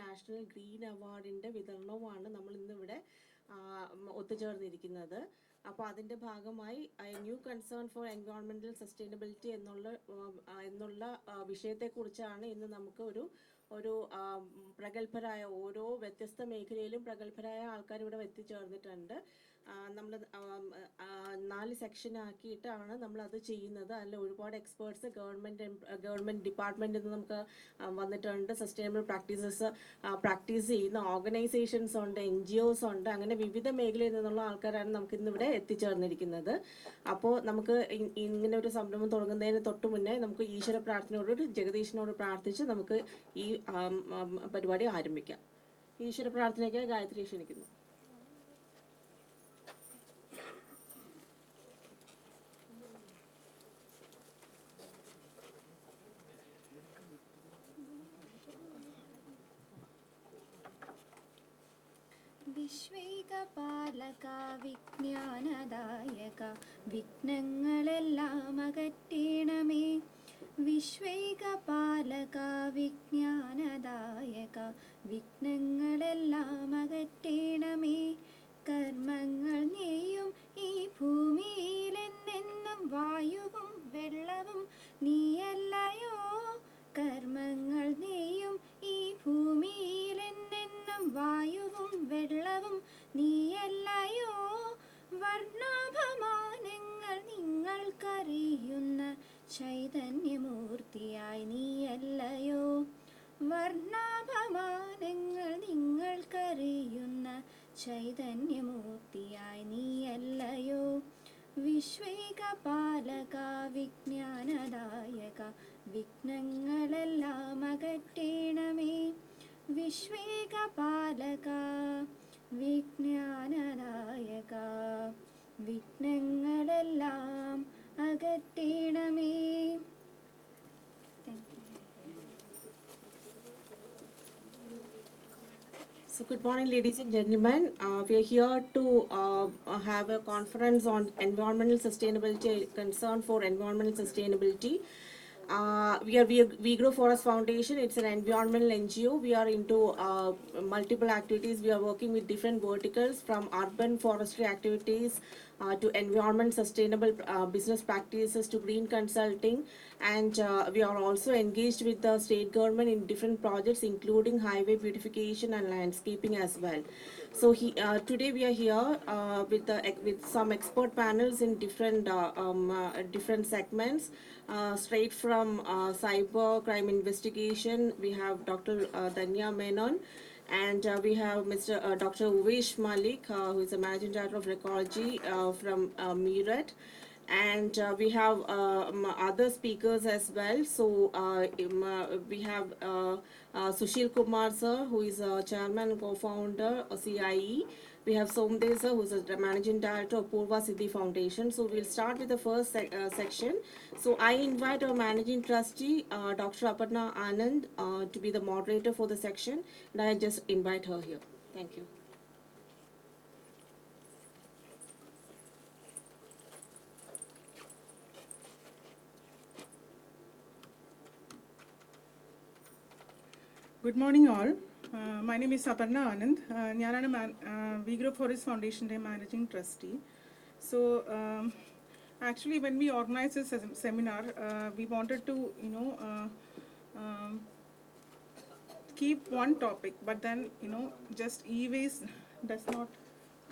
National green അവാർഡിൻ്റെ വിതരണവുമാണ് നമ്മൾ ഇന്നിവിടെ ഒത്തുചേർന്നിരിക്കുന്നത്. അപ്പോൾ അതിൻ്റെ ഭാഗമായി new concern for environmental sustainability എന്നുള്ള വിഷയത്തെക്കുറിച്ചാണ് ഇന്ന് നമുക്ക് ഒരു പ്രഗത്ഭരായ ഓരോ വ്യത്യസ്ത മേഖലയിലും പ്രഗത്ഭരായ ആൾക്കാർ ഇവിടെ എത്തിച്ചേർന്നിട്ടുണ്ട്. നമ്മൾ 4 സെക്ഷനാക്കിയിട്ടാണ് നമ്മളത് ചെയ്യുന്നത്. അതിൽ ഒരുപാട് എക്സ്പേർട്സ് ഗവൺമെൻറ് ഡിപ്പാർട്ട്മെൻറ്റിൽ നിന്ന് നമുക്ക് വന്നിട്ടുണ്ട്. സസ്റ്റൈനബിൾ പ്രാക്ടീസ് ചെയ്യുന്ന ഓർഗനൈസേഷൻസ് ഉണ്ട്, NGOs ഉണ്ട്. അങ്ങനെ വിവിധ മേഖലയിൽ നിന്നുള്ള ആൾക്കാരാണ് നമുക്കിന്നിവിടെ എത്തിച്ചേർന്നിരിക്കുന്നത്. അപ്പോൾ നമുക്ക് ഇങ്ങനെ ഒരു സംരംഭം തുടങ്ങുന്നതിന് തൊട്ട് മുന്നേ നമുക്ക് ഈശ്വര പ്രാർത്ഥനയോട് ജഗദീശനോട് പ്രാർത്ഥിച്ച് നമുക്ക് ഈ പരിപാടി ആരംഭിക്കാം. ഈശ്വര പ്രാർത്ഥനയ്ക്ക് ഗായത്രി ക്ഷണിക്കുന്നു. വിശ്വേകപാലക വിജ്ഞാനദായക വിഘ്നങ്ങളെല്ലാം അകറ്റണമേ. വിശ്വേകപാലക വിജ്ഞാനദായക വിഘ്നങ്ങളെല്ലാം അകറ്റണമേ. കർമ്മങ്ങൾ നീയും ഈ ഭൂമിയിലെന്നെന്നും വായുവും വെള്ളവും നീയല്ലയോ. കർമ്മങ്ങൾ നീയും ഈ ഭൂമിയിലെന്നെന്നും വായുവും വെള്ളവും നീയല്ലയോ. വർണ്ണാഭമാനങ്ങൾ നിങ്ങൾക്കറിയുന്ന ചൈതന്യമൂർത്തിയായി നീയല്ലയോ. വർണ്ണാഭമാനങ്ങൾ നിങ്ങൾക്കറിയുന്ന ചൈതന്യമൂർത്തിയായി നീയല്ലയോ. വിശ്വേകപാലക വിജ്ഞാനദായക വിഘ്നങ്ങളെല്ലാം അകറ്റണമേ. വിശ്വേകപാലക വിജ്ഞാനദായക വിഘ്നങ്ങളെല്ലാം അകറ്റണമേ. So good morning, ladies and gentlemen. We are here to have a conference on environmental sustainability, concern for environmental sustainability. We are We Grow Forest Foundation. It's an environmental NGO. We are into multiple activities. We are working with different verticals, from urban forestry activities to environment sustainable business practices to green consulting, and we are also engaged with the state government in different projects, including highway beautification and landscaping as well. So today we are here with some expert panels in different segments, straight from cyber crime investigation. We have Dr. Danya Menon, and we have Mr. Dr. Uvesh Malik, who is the Managing Director of Ecology from Meerut. And we have other speakers as well. So we have Sushil Kumar sir, who is a chairman and co-founder of CIE. We have Somdev sir, who is the managing director of Purva Siddhi Foundation. So we'll start with the first section. So I invite our managing trustee, Dr. Aparna Anand, to be the moderator for the section, and I just invite her here. Thank you. Good morning all. My name is Aparna Anand. ഞാനാണ് We Grow Forest Foundation Managing Trustee. So actually when we organized this seminar, we wanted to keep one topic, but then just e-waste does not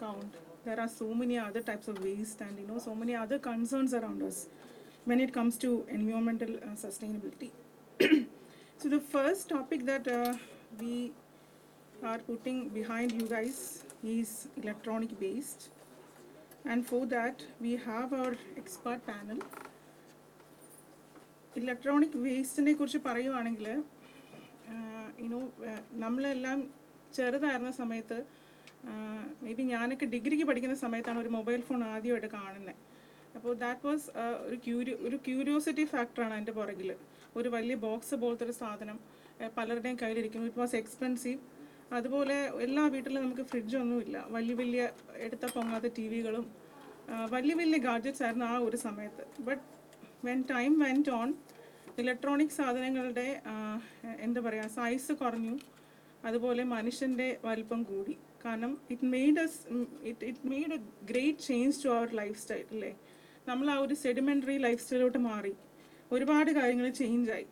count. There are so many other types of waste and so many other concerns around us when it comes to environmental sustainability. So the first topic that we are putting behind you guys is electronic waste, and for that we have our expert panel. Electronic waste ne kurichu parayuvaanengil നമ്മളെല്ലാം ചെറുതായിരുന്ന സമയത്ത് may be ഞാനൊക്കെ ഡിഗ്രിക്ക് പഠിക്കുന്ന സമയത്താണ് ഒരു mobile phone ആദ്യമായിട്ട് കാണുന്നത്. അപ്പോൾ ദാറ്റ് വാസ് ഒരു ക്യൂരിയോസിറ്റി ഫാക്ടറാണ് അതിൻ്റെ പുറകിൽ. ഒരു വലിയ ബോക്സ് പോലത്തെ ഒരു സാധനം പലരുടെയും കയ്യിലിരിക്കുന്നു. It was expensive. അതുപോലെ എല്ലാ വീട്ടിലും നമുക്ക് ഫ്രിഡ്ജൊന്നുമില്ല. വലിയ എടുത്ത പൊങ്ങാത്ത TV-കളും വലിയ ഗാഡ്ജറ്റ്സ് ആയിരുന്നു ആ ഒരു സമയത്ത്. But when time went on, electronic സാധനങ്ങളുടെ എന്താ പറയുക സൈസ് കുറഞ്ഞു. അതുപോലെ മനുഷ്യൻ്റെ വലിപ്പം കൂടി. കാരണം it made a great change to our lifestyle അല്ലേ. നമ്മൾ ആ ഒരു സെഡിമെൻ്ററി ലൈഫ് സ്റ്റൈലോട്ട് മാറി, ഒരുപാട് കാര്യങ്ങൾ ചേഞ്ചായി.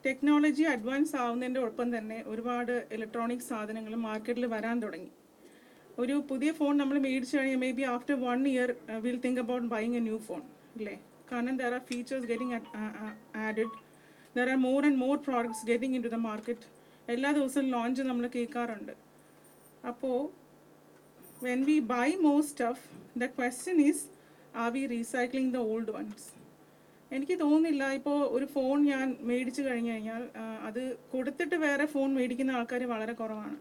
ടെക്നോളജി അഡ്വാൻസ് ആവുന്നതിൻ്റെ ഒപ്പം തന്നെ ഒരുപാട് ഇലക്ട്രോണിക് സാധനങ്ങൾ മാർക്കറ്റിൽ വരാൻ തുടങ്ങി. ഒരു പുതിയ ഫോൺ നമ്മൾ മേടിച്ചു കഴിഞ്ഞാൽ may be after 1 year will think about buying a new phone അല്ലേ. കാരണം there are features getting added, there are more and more products getting in to the market. എല്ലാ ദിവസവും ലോഞ്ച് നമ്മൾ കേൾക്കാറുണ്ട്. അപ്പോൾ when we buy more stuff, the question is, are we recycling the old ones? എനിക്ക് തോന്നുന്നില്ല. ഇപ്പോൾ ഒരു phone ഞാൻ മേടിച്ചു കഴിഞ്ഞ് കഴിഞ്ഞാൽ അത് കൊടുത്തിട്ട് വേറെ ഫോൺ മേടിക്കുന്ന ആൾക്കാർ വളരെ കുറവാണ്.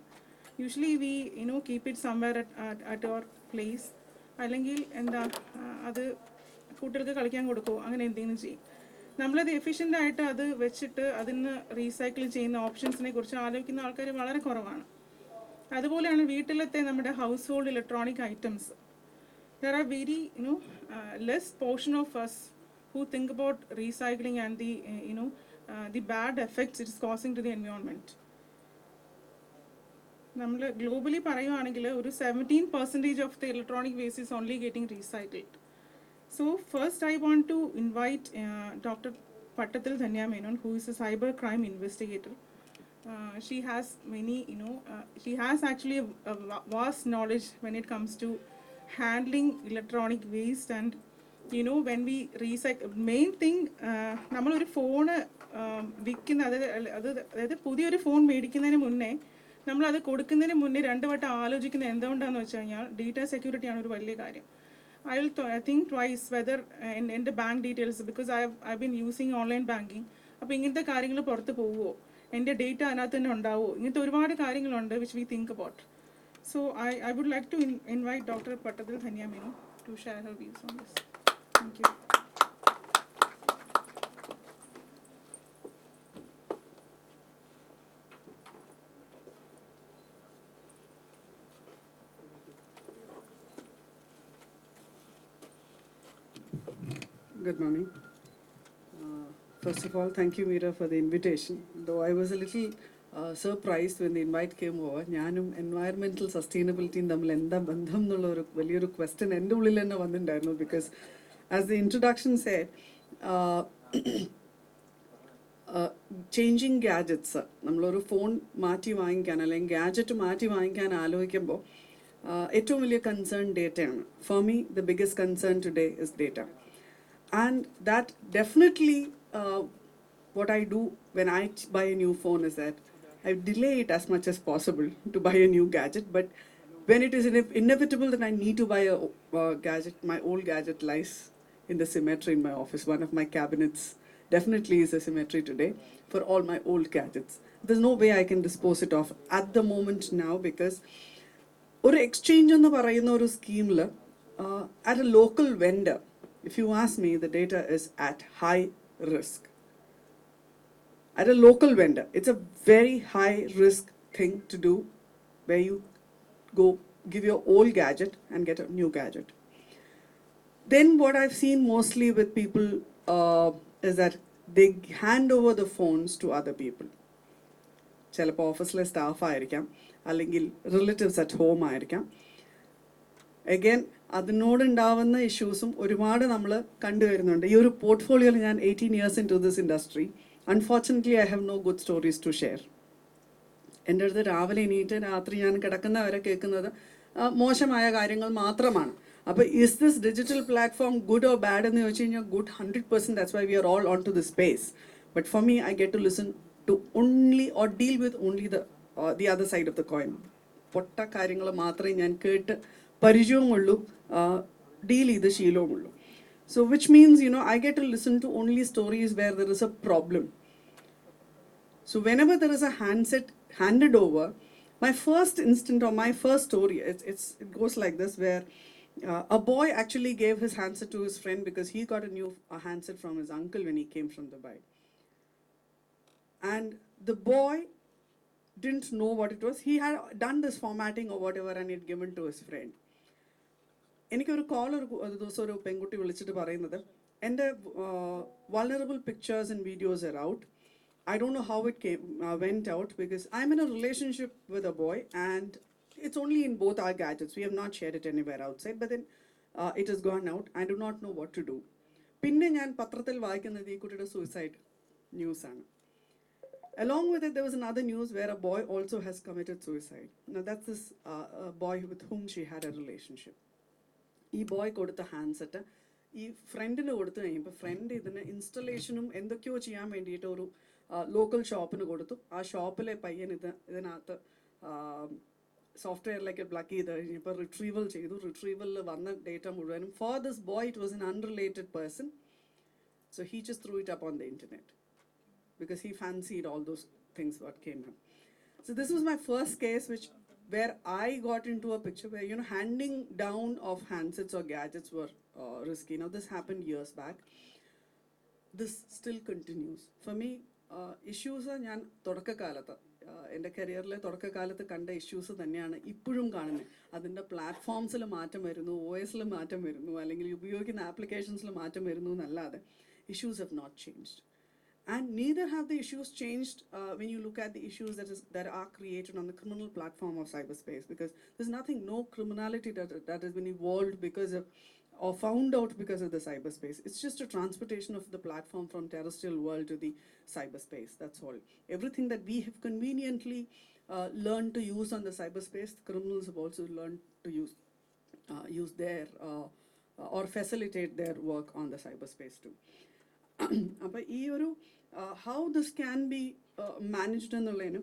Usually we keep it somewhere at our place, അല്ലെങ്കിൽ എന്താ അത് കുട്ടികൾക്ക് കളിക്കാൻ കൊടുക്കുമോ, അങ്ങനെ എന്തെങ്കിലും ചെയ്യും. നമ്മളത് എഫിഷ്യൻ്റായിട്ട് അത് വെച്ചിട്ട് അതിന് റീസൈക്കിൾ ചെയ്യുന്ന ഓപ്ഷൻസിനെ കുറിച്ച് ആലോചിക്കുന്ന ആൾക്കാർ വളരെ കുറവാണ്. അതുപോലെയാണ് വീട്ടിലത്തെ നമ്മുടെ house hold electronic items. There are very less portion of us who think about recycling and the bad effects it is causing to the environment. നമ്മൾ ഗ്ലോബലി പറയുവാണെങ്കിൽ ഒരു 17% of the electronic waste is only getting recycled. So first I want to invite Dr. Pattathil Dhanya Menon, who is a cyber crime investigator. She has many, she has actually a vast knowledge when it comes to handling electronic waste. And when we recycle, main thing, നമ്മളൊരു phone വിൽക്കുന്ന, അതായത് പുതിയൊരു phone മേടിക്കുന്നതിന് മുന്നേ നമ്മളത് കൊടുക്കുന്നതിന് മുന്നേ 2 വട്ടം ആലോചിക്കുന്നത് എന്തുകൊണ്ടാണെന്ന് വെച്ച് കഴിഞ്ഞാൽ ഡേറ്റ സെക്യൂരിറ്റിയാണ് ഒരു വലിയ കാര്യം. I will think twice whether എൻ്റെ bank details, because I been using online banking, അപ്പോൾ ഇങ്ങനത്തെ കാര്യങ്ങൾ പുറത്ത് പോവുമോ, എൻ്റെ ഡേറ്റ അതിനകത്ത് തന്നെ ഉണ്ടാവുമോ, ഇങ്ങനത്തെ ഒരുപാട് കാര്യങ്ങളുണ്ട് which we think about. So I would like to invite Dr. Pattathil Dhanya Menon to share her views on this. Thank you. Good morning. First of all, thank you, Meera, for the invitation. Though I was a little surprised when the invite came over. ഞാനും environmental സസ്റ്റൈനബിലിറ്റിയും തമ്മിൽ എന്താ ബന്ധം എന്നുള്ളൊരു വലിയൊരു question എൻ്റെ ഉള്ളിൽ തന്നെ വന്നിട്ടുണ്ടായിരുന്നു. Because as the introduction said, changing gadgets, നമ്മളൊരു ഫോൺ മാറ്റി വാങ്ങിക്കാൻ അല്ലെങ്കിൽ ഗാഡ്ജറ്റ് മാറ്റി വാങ്ങിക്കാൻ ആലോചിക്കുമ്പോൾ ഏറ്റവും വലിയ കൺസേൺ ഡേറ്റയാണ്. For me the biggest concern today is data. And that definitely what I do when I buy a new phone is that I delay it as much as possible to buy a new gadget. But when it is inevitable that I need to buy a gadget, my old gadget lies in the cemetery in my office. One of my cabinets definitely is a cemetery today for all my old gadgets. There's no way I can dispose it off at the moment now, because or exchange on the scheme at a local vendor. If you ask me, the data is at high risk. At a local vendor, it's a very high risk thing to do, where you go give your old gadget and get a new gadget. Then what I've seen mostly with people is that they hand over the phones to other people. ചിലപ്പോൾ ഓഫീസിലെ staff ആയിരിക്കാം, അല്ലെങ്കിൽ relatives at home ആയിരിക്കാം. Again അതിനോടുണ്ടാവുന്ന ഇഷ്യൂസും ഒരുപാട് നമ്മൾ കണ്ടുവരുന്നുണ്ട്. ഈ ഒരു പോർട്ട്ഫോളിയോയിൽ ഞാൻ 18 years into this industry. Unfortunately, I have no good stories to share. എൻ്റെ അടുത്ത് രാവിലെ എണീറ്റ് രാത്രി ഞാൻ കിടക്കുന്നവരെ കേൾക്കുന്നത് മോശമായ കാര്യങ്ങൾ മാത്രമാണ്. അപ്പോൾ is this digital platform good or bad എന്ന് ചോദിച്ചു കഴിഞ്ഞാൽ good 100%. That's why we are all on to the space. But for me, I get to listen to only or deal with only the other side of the coin. പൊട്ട കാര്യങ്ങൾ മാത്രമേ ഞാൻ കേട്ട് പരിചയവുമുള്ളൂ, deal ചെയ്ത് ശീലവുമുള്ളൂ. So which means, I get to listen to only stories where there is a problem. So whenever there is a handset handed over, my first instant or my first story, it goes like this, where a boy actually gave his handset to his friend because he got a new handset from his uncle when he came from Dubai. And the boy didn't know what it was. He had done this formatting or whatever and he had given to his friend. എനിക്കൊരു call ഒരു ദിവസം ഒരു പെൺകുട്ടി വിളിച്ചിട്ട് പറയുന്നത്, എൻ്റെ vulnerable pictures and videos are out. I don't know how it went out, because I'm in a relationship with a boy, and it's only in both our gadgets. We have not shared it anywhere outside, but then it has gone out. I do not know what to do. പിന്നെ ഞാൻ പത്രത്തിൽ വായിക്കുന്നത് ഈ കുട്ടിയുടെ suicide ന്യൂസാണ്. Along with it, there was another news where a boy also has committed suicide. Now, that's this boy with whom she had a relationship. ഈ boy കൊടുത്ത handset ഈ ഫ്രണ്ടിന് കൊടുത്തു കഴിയുമ്പോൾ ഫ്രണ്ട് ഇതിന് ഇൻസ്റ്റലേഷനും എന്തൊക്കെയോ ചെയ്യാൻ വേണ്ടിയിട്ട് ഒരു ലോക്കൽ ഷോപ്പിന് കൊടുത്തു. ആ ഷോപ്പിലെ പയ്യൻ ഇതിനകത്ത് സോഫ്റ്റ്വെയറിലേക്ക് പ്ലഗ് ചെയ്ത് കഴിഞ്ഞപ്പോൾ റിട്രീവൽ ചെയ്തു. റിട്രീവലിൽ വന്ന ഡേറ്റ മുഴുവനും for this boy it was an unrelated person. So he just threw it up on the internet because he fancied all those things what came up. So this was my first case where I got into a picture where, you know, handing down of handsets or gadgets were risky. Now this happened years back. This still continues. For me, issues are ഞാൻ തുടക്കകാലത്ത് എൻ്റെ കരിയറിലെ തുടക്കകാലത്ത് കണ്ട issues തന്നെയാണ് ഇപ്പോഴും കാണുന്നത്. അതിൻ്റെ പ്ലാറ്റ്ഫോംസിൽ മാറ്റം വരുന്നു, OSൽ മാറ്റം വരുന്നു, അല്ലെങ്കിൽ ഉപയോഗിക്കുന്ന ആപ്ലിക്കേഷൻസിൽ മാറ്റം വരുന്നു എന്നല്ലാതെ issues have not changed. And neither have the issues changed when you look at the issues that are created on the criminal platform of cyberspace, because there's no criminality that has been evolved because of or found out because of the cyberspace. It's just a transportation of the platform from terrestrial world to the cyberspace. That's all. Everything that we have conveniently learned to use on the cyberspace, the criminals have also learned to use their or facilitate their work on the cyberspace too. അപ്പോൾ ഈ ഒരു how this can be managed എന്നുള്ളതിന്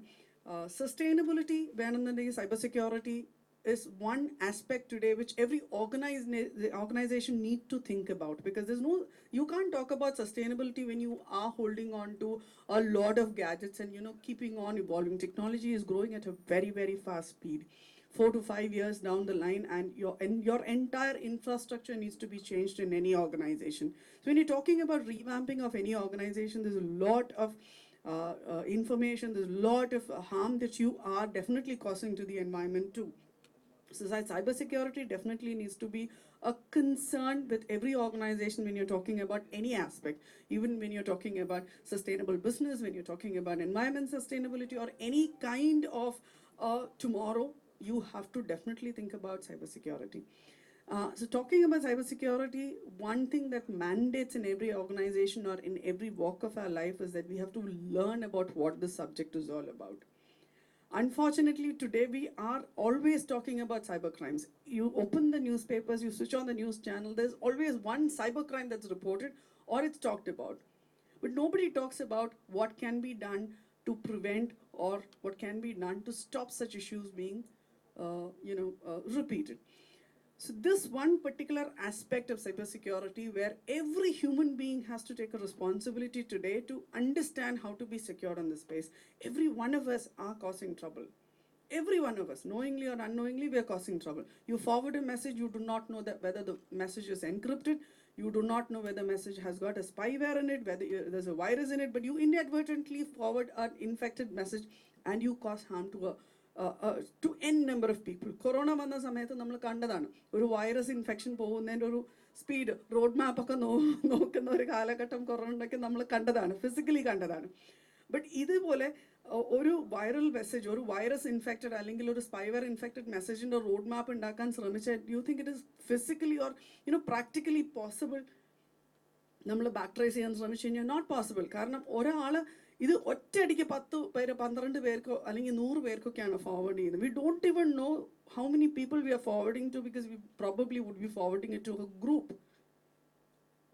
sustainability വേണമെന്നുണ്ടെങ്കിൽ cyber security is one aspect today which every organization need to think about, because you can't talk about sustainability when you are holding on to a lot of gadgets and, you know, keeping on evolving. Technology is growing at a very, very fast speed. 4 to 5 years down the line, and your entire infrastructure needs to be changed in any organization. So when you're talking about revamping of any organization, there's a lot of information, there's a lot of harm that you are definitely causing to the environment too. So cybersecurity definitely needs to be a concern with every organization when you're talking about any aspect. Even when you're talking about sustainable business, when you're talking about environment sustainability or any kind of tomorrow, you have to definitely think about cybersecurity. So talking about cybersecurity, one thing that mandates in every organization or in every walk of our life is that we have to learn about what this subject is all about. Unfortunately, today we are always talking about cybercrimes. You open the newspapers, you switch on the news channel, there's always one cybercrime that's reported or it's talked about. But nobody talks about what can be done to prevent or what can be done to stop such issues being repeated. So this one particular aspect of cybersecurity where every human being has to take a responsibility today to understand how to be secure in this space. Every one of us are causing trouble. Every one of us, knowingly or unknowingly, we are causing trouble. You forward a message, you do not know that whether the message is encrypted, you do not know whether the message has got a spyware in it, whether there's a virus in it, but you inadvertently forward an infected message and you cause harm to n number of people. Corona വന്ന സമയത്ത് നമ്മൾ കണ്ടതാണ് ഒരു virus infection പോകുന്നതിൻ്റെ ഒരു speed road മാപ്പൊക്കെ നോക്കുന്ന ഒരു കാലഘട്ടം കൊറോണയ്ക്ക് നമ്മൾ കണ്ടതാണ്, ഫിസിക്കലി കണ്ടതാണ്. ബട്ട് ഇതുപോലെ ഒരു വൈറൽ മെസ്സേജ്, ഒരു വൈറസ് ഇൻഫെക്റ്റഡ് അല്ലെങ്കിൽ ഒരു സ്പൈവർ ഇൻഫെക്റ്റഡ് മെസ്സേജിൻ്റെ റോഡ് മാപ്പ് ഉണ്ടാക്കാൻ ശ്രമിച്ചാൽ you think it is physically or practically possible? നമ്മൾ ബാക്ക് ട്രേസ് ചെയ്യാൻ ശ്രമിച്ചു കഴിഞ്ഞാൽ നോട്ട് പോസിബിൾ. കാരണം ഒരാൾ ഇത് ഒറ്റയടിക്ക് 10 പേര് 12 പേർക്കോ അല്ലെങ്കിൽ 100 പേർക്കൊക്കെയാണ് ഫോർവേഡ് ചെയ്യുന്നത്. We don't even know how many people we are forwarding to, because we probably would be forwarding it to a group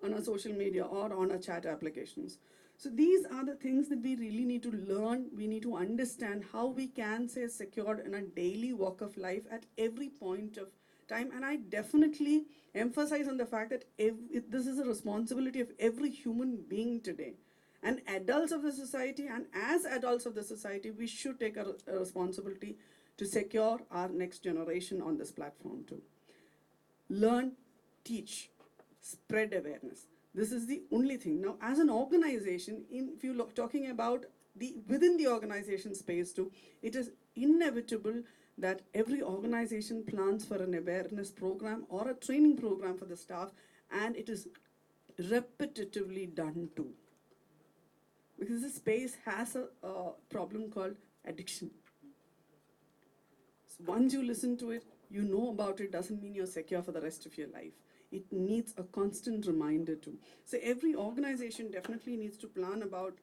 on our social media or on our chat applications. So these are the things that we really need to learn. We need to understand how we can stay secured in a daily walk of life at every point of time. And I definitely emphasize on the fact that this is a responsibility of every human being today. And adults of the society, and as adults of the society, we should take a responsibility to secure our next generation on this platform too. Learn, teach, spread awareness. This is the only thing. Now, as an organization, if you look talking about within the organization space too, it is inevitable that every organization plans for an awareness program or a training program for the staff, and it is repetitively done too. because this space has a problem called addiction. So once you listen to it, you know about it, doesn't mean you're secure for the rest of your life. It needs a constant reminder too. So every organization definitely needs to plan about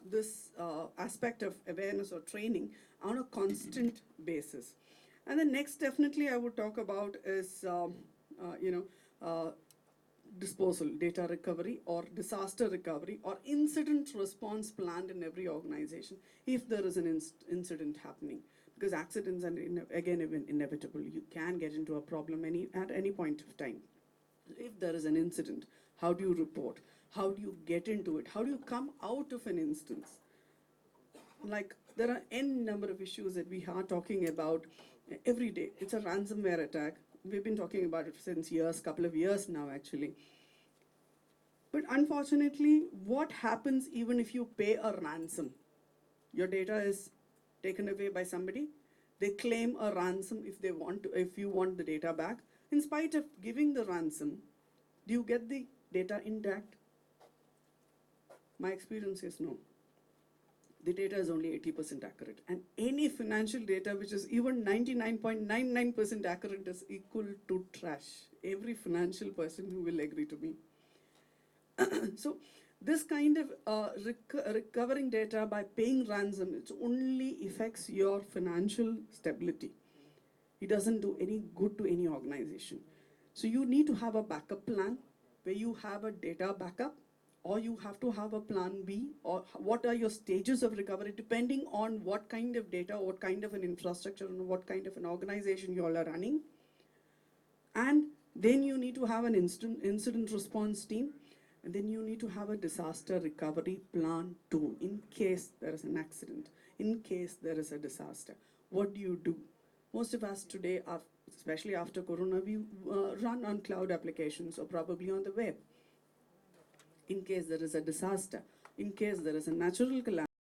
this aspect of awareness or training on a constant basis. And the next, definitely, I would talk about is, disposal, data recovery, or disaster recovery, or incident response planned in every organization if there is an incident happening. Because accidents are, again, inevitable. You can get into a problem at any point of time. If there is an incident, how do you report? How do you get into it? How do you come out of an instance? Like, there are n number of issues that we are talking about every day. It's a ransomware attack. We've been talking about it since years, couple of years now, actually. But unfortunately, what happens even if you pay a ransom? Your data is taken away by somebody. They claim a ransom if if you want the data back. In spite of giving the ransom, do you get the data intact? My experience is no. The data is only 80% accurate. And any financial data which is even 99.99% accurate is equal to trash. Every financial person who will agree to me. So this kind of recovering data by paying ransom, it only affects your financial stability. It doesn't do any good to any organization. So you need to have a backup plan where you have a data backup, or you have to have a plan B, or what are your stages of recovery depending on what kind of data, what kind of an infrastructure, and what kind of an organization you all are running. And then you need to have an incident response team, and then you need to have a disaster recovery plan too, in case there is an accident, in case there is a disaster. What do you do? Most of us today, are, especially after Corona, we run on cloud applications or probably on the web. In case there is a disaster, in case there is a natural calamity,